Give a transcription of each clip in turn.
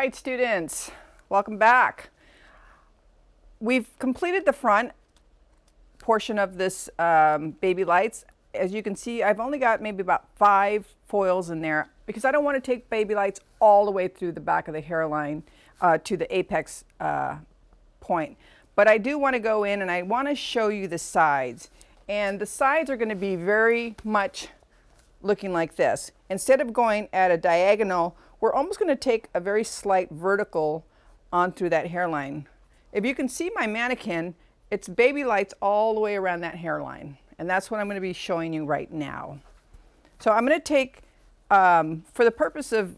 right, students, welcome back. We've completed the front portion of this baby lights. As you can see, I've only got maybe about 5 foils in there because I don't want to take baby lights all the way through the back of the hairline to the apex point. But I do want to go in and I want to show you the sides. And the sides are going to be very much looking like this. Instead of going at a diagonal, we're almost going to take a very slight vertical on through that hairline. If you can see my mannequin, it's baby lights all the way around that hairline. And that's what I'm going to be showing you right now. So I'm going to take, for the purpose of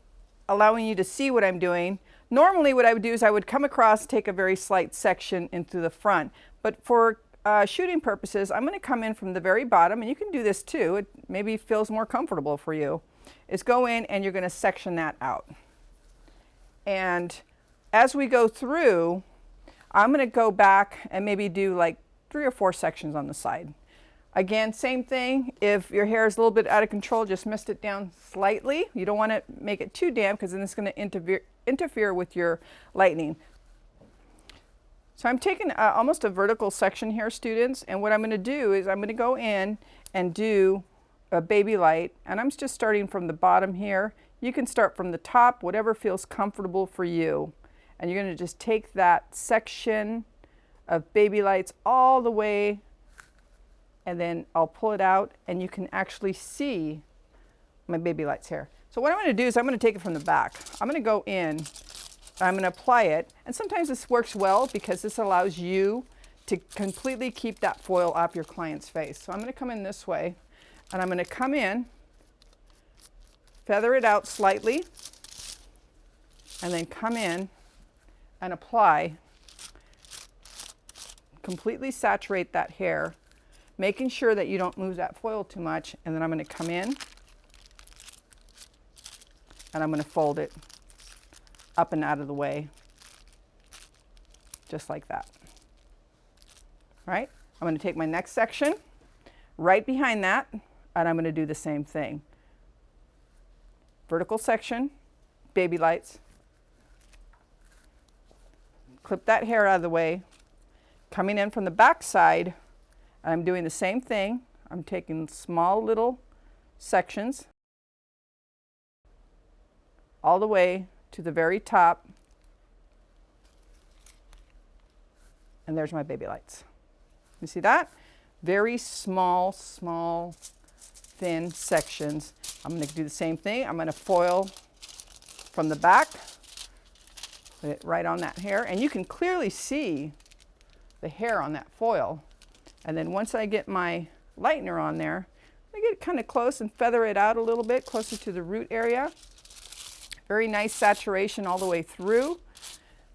allowing you to see what I'm doing, normally what I would do is I would come across, take a very slight section into the front. But for shooting purposes, I'm going to come in from the very bottom, and you can do this too. It maybe feels more comfortable for you. Is go in and you're going to section that out. And as we go through, I'm going to go back and maybe do like 3 or 4 sections on the side. Again, same thing. If your hair is a little bit out of control, just mist it down slightly. You don't want to make it too damp because then it's going to interfere with your lightning. So I'm taking almost a vertical section here, students, and what I'm going to do is I'm going to go in and do a baby light, and I'm just starting from the bottom here. You can start from the top, whatever feels comfortable for you. And you're going to just take that section of baby lights all the way, and then I'll pull it out and you can actually see my baby lights here. So what I'm going to do is I'm going to take it from the back. I'm going to go in, I'm going to apply it, and sometimes this works well because this allows you to completely keep that foil off your client's face. So I'm going to come in this way, and I'm going to come in, feather it out slightly, and then come in and apply, completely saturate that hair, making sure that you don't move that foil too much. And then I'm going to come in and I'm going to fold it up and out of the way, just like that. All right, I'm going to take my next section right behind that, and I'm going to do the same thing. Vertical section, baby lights, clip that hair out of the way, coming in from the back side, and I'm doing the same thing. I'm taking small little sections all the way to the very top, and there's my baby lights. You see that? Very small, thin sections. I'm going to do the same thing. I'm going to foil from the back, put it right on that hair, and you can clearly see the hair on that foil. And then once I get my lightener on there, I get kind of close and feather it out a little bit closer to the root area. Very nice saturation all the way through.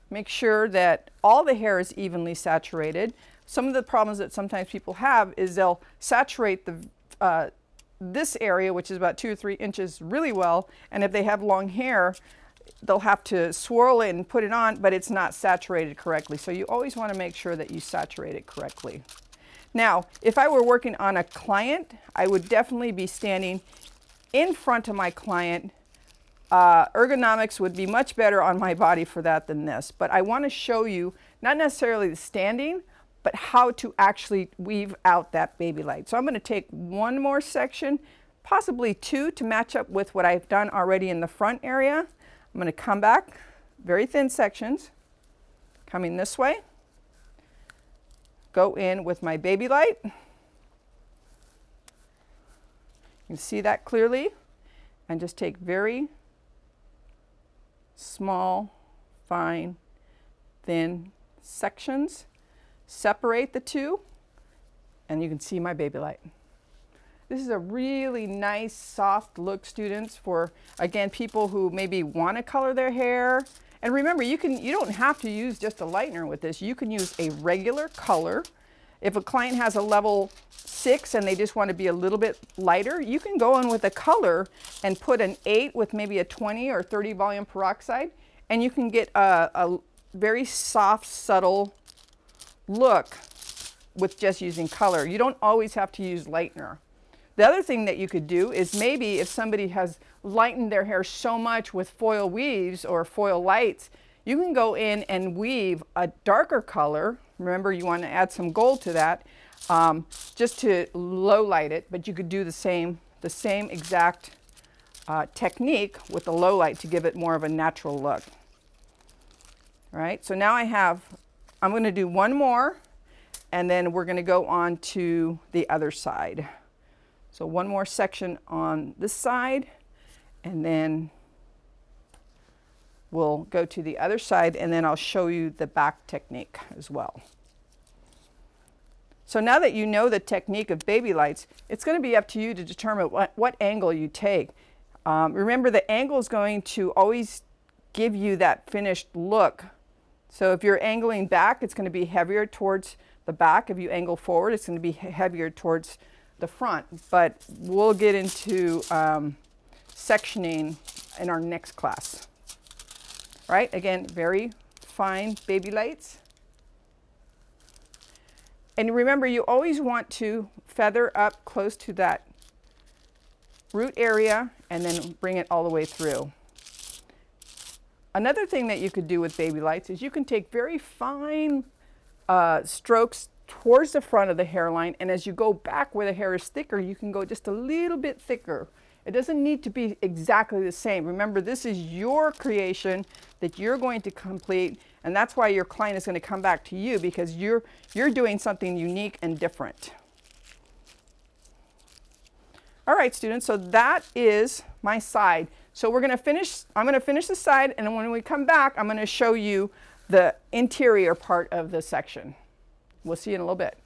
Make sure that all the hair is evenly saturated. Some of the problems that sometimes people have is they'll saturate the this area, which is about 2 or 3 inches, really well, and if they have long hair, they'll have to swirl it and put it on, but it's not saturated correctly. So you always want to make sure that you saturate it correctly. Now, if I were working on a client, I would definitely be standing in front of my client. Ergonomics would be much better on my body for that than this, but I want to show you not necessarily the standing, but how to actually weave out that baby light. So I'm going to take one more section, possibly 2, to match up with what I've done already in the front area. I'm going to come back, very thin sections, coming this way, go in with my baby light. You can see that clearly, and just take very small, fine, thin sections, separate the two, and you can see my baby light. This is a really nice, soft look, students, for, again, people who maybe want to color their hair. And remember, you don't have to use just a lightener with this. You can use a regular color. If a client has a level 6 and they just want to be a little bit lighter, you can go in with a color and put an 8 with maybe a 20 or 30 volume peroxide, and you can get a very soft, subtle look with just using color. You don't always have to use lightener. The other thing that you could do is maybe if somebody has lightened their hair so much with foil weaves or foil lights, you can go in and weave a darker color. Remember, you want to add some gold to that, just to low light it, but you could do the same exact technique with the low light to give it more of a natural look. All right, so now I'm going to do one more, and then we're going to go on to the other side. So one more section on this side, and then we'll go to the other side, and then I'll show you the back technique as well. So now that you know the technique of baby lights, it's going to be up to you to determine what angle you take. Remember, the angle is going to always give you that finished look. So if you're angling back, it's going to be heavier towards the back. If you angle forward, it's going to be heavier towards the front. But we'll get into sectioning in our next class. Right? Again, very fine baby lights. And remember, you always want to feather up close to that root area and then bring it all the way through. Another thing that you could do with baby lights is you can take very fine strokes towards the front of the hairline, and as you go back where the hair is thicker, you can go just a little bit thicker. It doesn't need to be exactly the same. Remember, this is your creation that you're going to complete, and that's why your client is going to come back to you, because you're doing something unique and different. All right, students, so that is my side. So I'm going to finish the side, and when we come back, I'm going to show you the interior part of the section. We'll see you in a little bit.